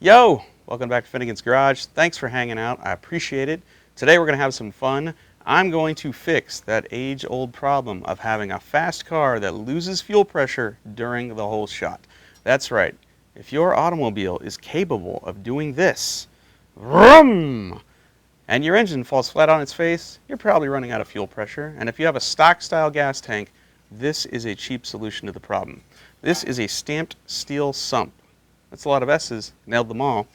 Yo! Welcome back to Finnegan's Garage. Thanks for hanging out. I appreciate it. Today we're going to have some fun. I'm going to fix that age-old problem of having a fast car that loses fuel pressure during the whole shot. That's right. If your automobile is capable of doing this, vroom, and your engine falls flat on its face, you're probably running out of fuel pressure. And if you have a stock-style gas tank, this is a cheap solution to the problem. This is a stamped steel sump. That's a lot of S's, nailed them all.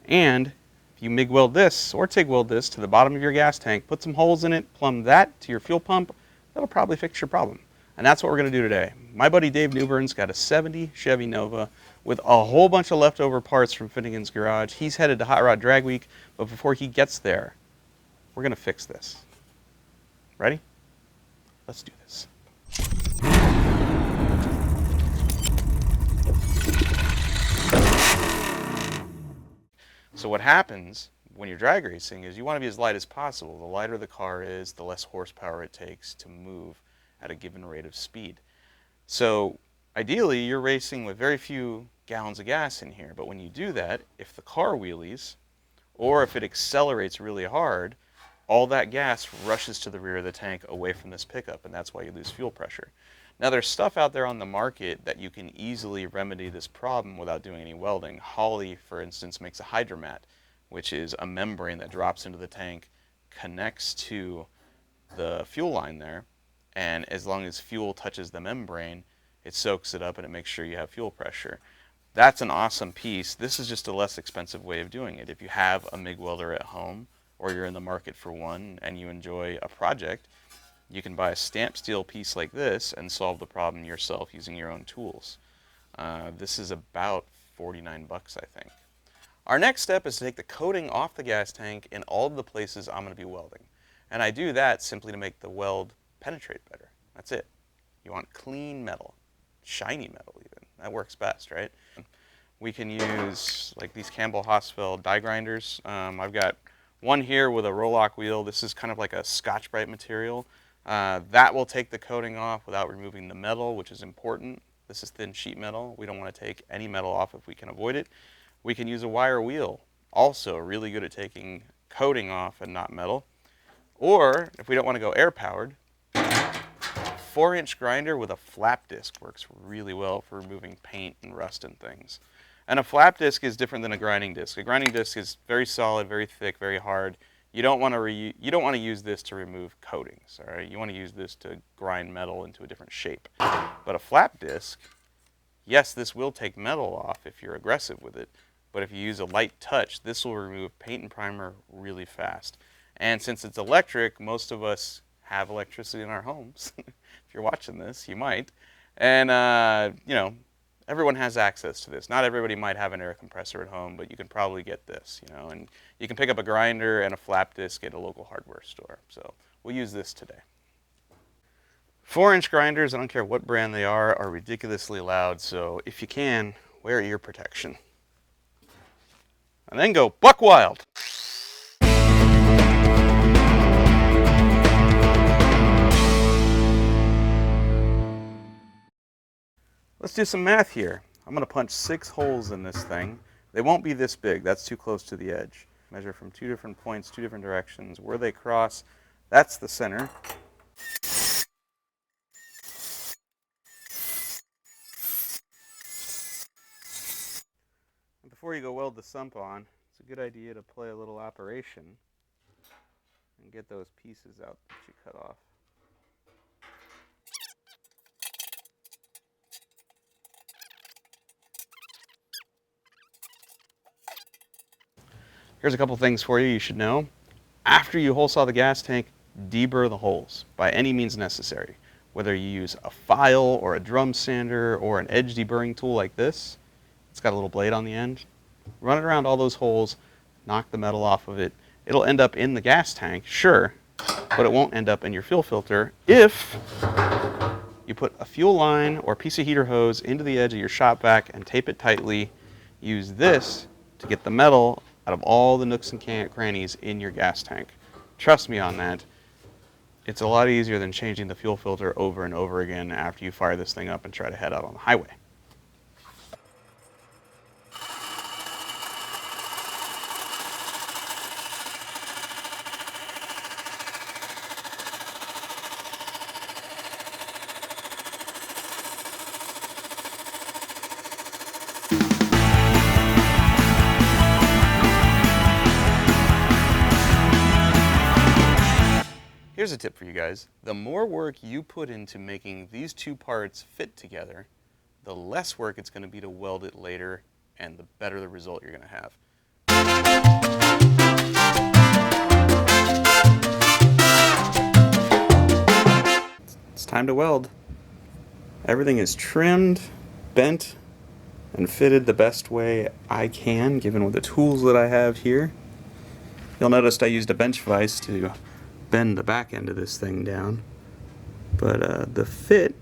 And if you MIG weld this or TIG weld this to the bottom of your gas tank, put some holes in it, plumb that to your fuel pump, that'll probably fix your problem. And that's what we're going to do today. My buddy Dave Newburn's got a 70 Chevy Nova with a whole bunch of leftover parts from Finnegan's Garage. He's headed to Hot Rod Drag Week, but before he gets there, we're going to fix this. Ready? Let's do this. So what happens when you're drag racing is you want to be as light as possible. The lighter the car is, the less horsepower it takes to move at a given rate of speed. So ideally, you're racing with very few gallons of gas in here. But when you do that, if the car wheelies, or if it accelerates really hard, all that gas rushes to the rear of the tank away from this pickup, and that's why you lose fuel pressure. Now there's stuff out there on the market that you can easily remedy this problem without doing any welding. Holley, for instance, makes a hydromat, which is a membrane that drops into the tank, connects to the fuel line there, and as long as fuel touches the membrane, it soaks it up and it makes sure you have fuel pressure. That's an awesome piece. This is just a less expensive way of doing it. If you have a MIG welder at home, or you're in the market for one and you enjoy a project, you can buy a stamped steel piece like this and solve the problem yourself using your own tools. This is about 49 bucks, I think. Our next step is to take the coating off the gas tank in all of the places I'm going to be welding. And I do that simply to make the weld penetrate better. That's it. You want clean metal, shiny metal even. That works best, right? We can use like these Campbell Hosfeld die grinders. I've got one here with a roll-lock wheel. This is kind of like a Scotch-Brite material. That will take the coating off without removing the metal, which is important. This is thin sheet metal. We don't want to take any metal off if we can avoid it. We can use a wire wheel, also really good at taking coating off and not metal. Or, if we don't want to go air-powered, 4-inch grinder with a flap disc works really well for removing paint and rust and things. And a flap disc is different than a grinding disc. A grinding disc is very solid, very thick, very hard. You don't want to use this to remove coatings, all right? You want to use this to grind metal into a different shape. But a flap disc, yes, this will take metal off if you're aggressive with it, but if you use a light touch, this will remove paint and primer really fast. And since it's electric, most of us have electricity in our homes. If you're watching this, you might. And, you know, everyone has access to this. Not everybody might have an air compressor at home, but you can probably get this, you know, and you can pick up a grinder and a flap disc at a local hardware store. So we'll use this today. 4-inch grinders, I don't care what brand they are ridiculously loud, so if you can, wear ear protection. And then go buck wild. Let's do some math here. I'm going to punch 6 holes in this thing. They won't be this big. That's too close to the edge. Measure from 2 different points, 2 different directions. Where they cross, that's the center. And before you go weld the sump on, it's a good idea to play a little operation and get those pieces out that you cut off. Here's a couple things for you you should know. After you hole saw the gas tank, deburr the holes by any means necessary. Whether you use a file or a drum sander or an edge deburring tool like this, it's got a little blade on the end. Run it around all those holes, knock the metal off of it. It'll end up in the gas tank, sure, but it won't end up in your fuel filter if you put a fuel line or piece of heater hose into the edge of your shop vac and tape it tightly. Use this to get the metal out of all the nooks and crannies in your gas tank. Trust me on that. It's a lot easier than changing the fuel filter over and over again after you fire this thing up and try to head out on the highway. here's a tip for you guys. The more work you put into making these two parts fit together, the less work it's going to be to weld it later, and the better the result you're going to have. It's time to weld. Everything is trimmed, bent, and fitted the best way I can, given with the tools that I have here. You'll notice I used a bench vise to bend the back end of this thing down, but the fit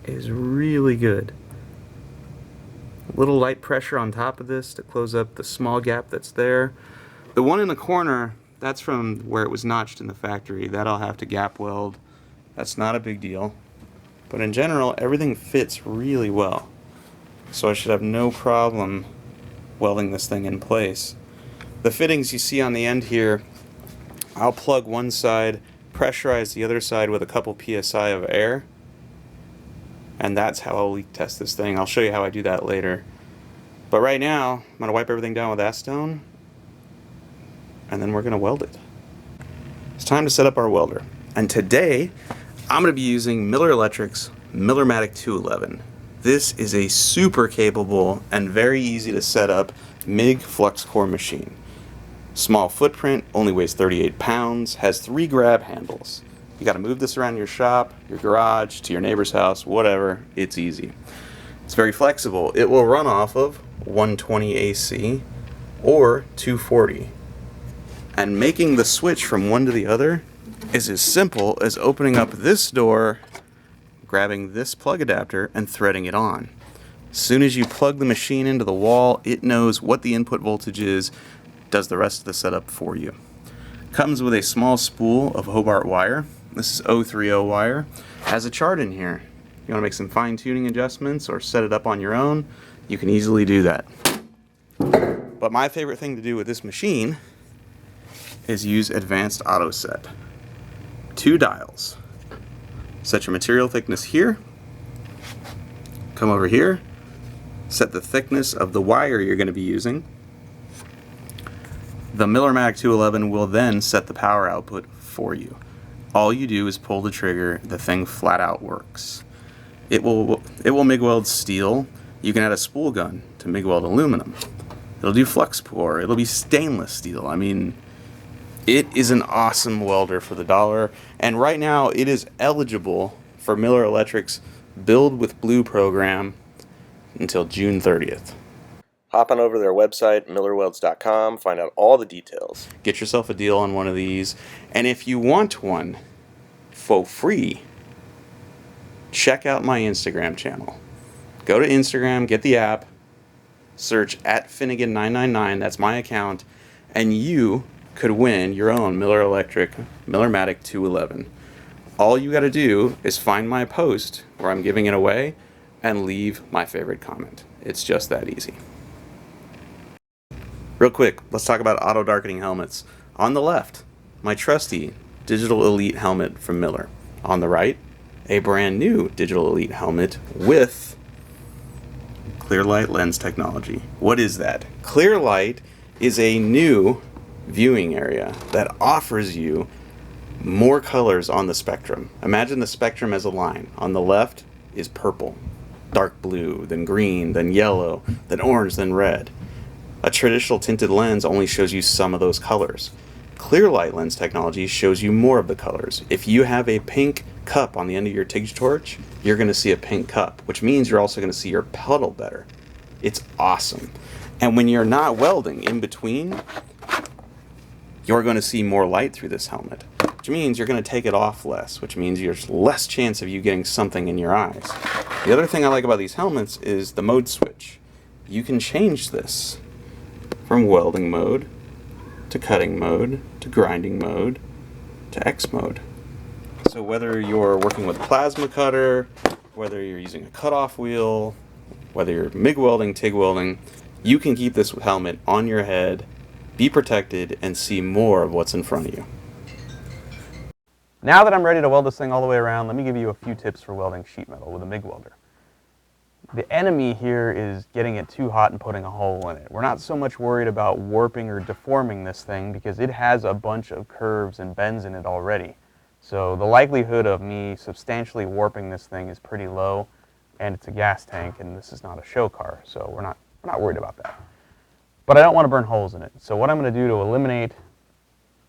is really good. A little light pressure on top of this to close up the small gap that's there. The one in the corner, that's from where it was notched in the factory. That I'll have to gap weld. That's not a big deal. But in general, everything fits really well. So I should have no problem welding this thing in place. The fittings you see on the end here, I'll plug one side, pressurize the other side with a couple PSI of air, and that's how I'll leak test this thing. I'll show you how I do that later. But right now, I'm going to wipe everything down with acetone, and then we're going to weld it. It's time to set up our welder. And today, I'm going to be using Miller Electric's Millermatic 211. This is a super capable and very easy to set up MIG Flux Core machine. Small footprint, only weighs 38 pounds, has 3 grab handles. You got to move this around your shop, your garage, to your neighbor's house, whatever. It's easy. It's very flexible. It will run off of 120 AC or 240. And making the switch from one to the other is as simple as opening up this door, grabbing this plug adapter, and threading it on. As soon as you plug the machine into the wall, it knows what the input voltage is, does the rest of the setup for you. Comes with a small spool of Hobart wire. This is 030 wire. Has a chart in here. You want to make some fine-tuning adjustments or set it up on your own, you can easily do that. But my favorite thing to do with this machine is use Advanced Auto Set. 2 dials. Set your material thickness here. Come over here. Set the thickness of the wire you're going to be using. The Millermatic 211 will then set the power output for you. All you do is pull the trigger, the thing flat out works. It will MIG weld steel. You can add a spool gun to MIG weld aluminum. It'll do flux core. It'll be stainless steel. I mean, it is an awesome welder for the dollar, and right now it is eligible for Miller Electric's Build with Blue program until June 30th. Hop on over to their website, millerwelds.com, find out all the details. Get yourself a deal on one of these, and if you want one for free, check out my Instagram channel. Go to Instagram, get the app, search @Finnegan999, that's my account, and you could win your own Miller Electric Millermatic 211. All you got to do is find my post where I'm giving it away and leave my favorite comment. It's just that easy. Real quick, let's talk about auto darkening helmets. On the left, my trusty Digital Elite helmet from Miller. On the right, a brand new Digital Elite helmet with clear light lens technology. What is that? Clear light is a new viewing area that offers you more colors on the spectrum. Imagine the spectrum as a line. On the left is purple, dark blue, then green, then yellow, then orange, then red. A traditional tinted lens only shows you some of those colors. Clear light lens technology shows you more of the colors. If you have a pink cup on the end of your TIG torch, you're going to see a pink cup, which means you're also going to see your puddle better. It's awesome. And when you're not welding in between, you're going to see more light through this helmet, which means you're going to take it off less, which means there's less chance of you getting something in your eyes. The other thing I like about these helmets is the mode switch. You can change this from welding mode to cutting mode to grinding mode to X mode. So whether you're working with a plasma cutter, whether you're using a cutoff wheel, whether you're MIG welding, TIG welding, you can keep this helmet on your head, be protected, and see more of what's in front of you. Now that I'm ready to weld this thing all the way around, let me give you a few tips for welding sheet metal with a MIG welder. The enemy here is getting it too hot and putting a hole in it. We're not so much worried about warping or deforming this thing because it has a bunch of curves and bends in it already. So the likelihood of me substantially warping this thing is pretty low, and it's a gas tank and this is not a show car, so we're not worried about that. But I don't want to burn holes in it. So what I'm going to do to eliminate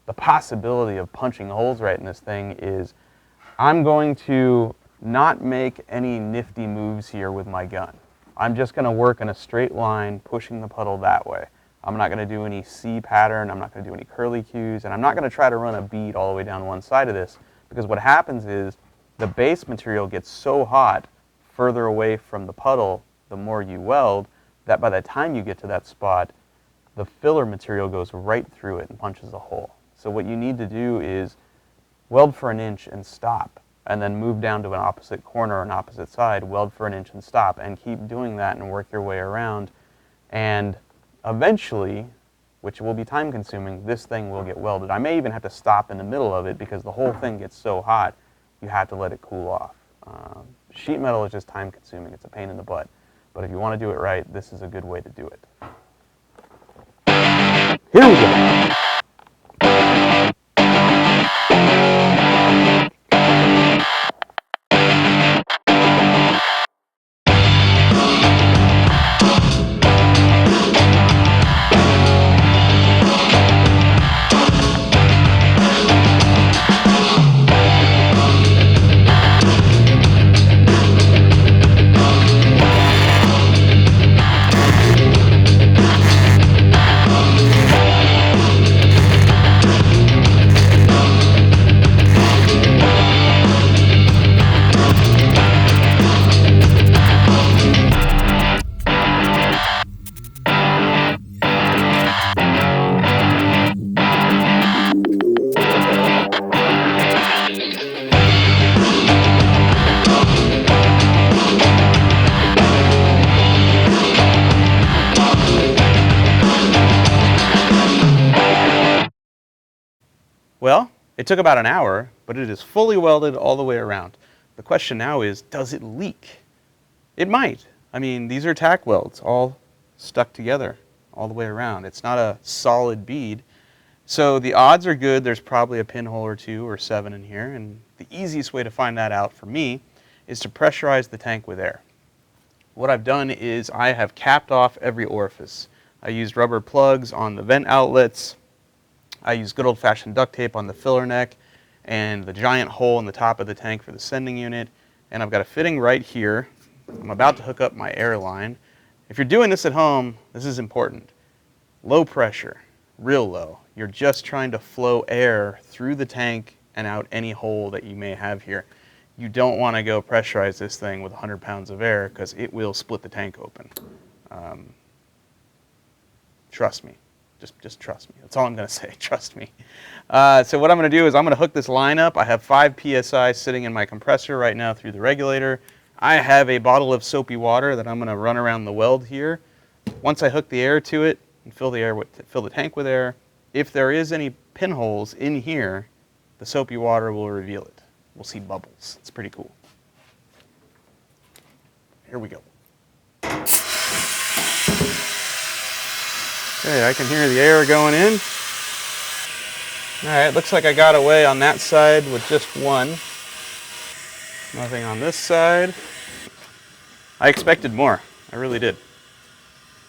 the possibility of punching holes right in this thing is I'm going to not make any nifty moves here with my gun. I'm just going to work in a straight line, pushing the puddle that way. I'm not going to do any C pattern, I'm not going to do any curly cues, and I'm not going to try to run a bead all the way down one side of this, because what happens is the base material gets so hot further away from the puddle the more you weld, that by the time you get to that spot, the filler material goes right through it and punches a hole. So what you need to do is weld for an inch and stop, and then move down to an opposite corner or an opposite side, weld for an inch and stop, and keep doing that and work your way around. And eventually, which will be time consuming, this thing will get welded. I may even have to stop in the middle of it because the whole thing gets so hot, you have to let it cool off. Sheet metal is just time consuming, it's a pain in the butt. But if you want to do it right, this is a good way to do it. Here we go. Well, it took about an hour, but it is fully welded all the way around. The question now is, does it leak? It might. I mean, these are tack welds all stuck together all the way around. It's not a solid bead. So the odds are good there's probably a pinhole or 2 or 7 in here, and the easiest way to find that out for me is to pressurize the tank with air. What I've done is I have capped off every orifice. I used rubber plugs on the vent outlets. I used good old-fashioned duct tape on the filler neck and the giant hole in the top of the tank for the sending unit. And I've got a fitting right here. I'm about to hook up my air line. If you're doing this at home, this is important. Low pressure, real low. You're just trying to flow air through the tank and out any hole that you may have here. You don't want to go pressurize this thing with 100 pounds of air because it will split the tank open. Trust me. Just trust me. That's all I'm going to say. Trust me. So what I'm going to do is I'm going to hook this line up. I have 5 psi sitting in my compressor right now through the regulator. I have a bottle of soapy water that I'm going to run around the weld here. Once I hook the air to it and fill the tank with air, if there is any pinholes in here, the soapy water will reveal it. We'll see bubbles. It's pretty cool. Here we go. Okay, I can hear the air going in. Alright, looks like I got away on that side with just one. Nothing on this side. I expected more. I really did.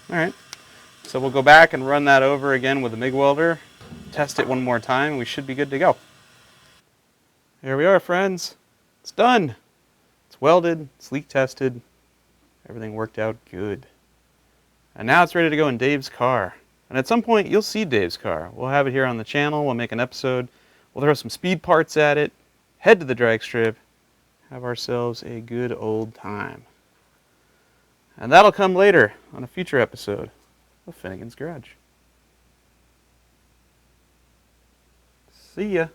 Alright, so we'll go back and run that over again with the MIG Welder. Test it one more time. We should be good to go. Here we are, friends. It's done. It's welded. It's leak tested. Everything worked out good. And now it's ready to go in Dave's car. And at some point, you'll see Dave's car. We'll have it here on the channel. We'll make an episode. We'll throw some speed parts at it, head to the drag strip, have ourselves a good old time. And that'll come later on a future episode of Finnegan's Garage. See ya.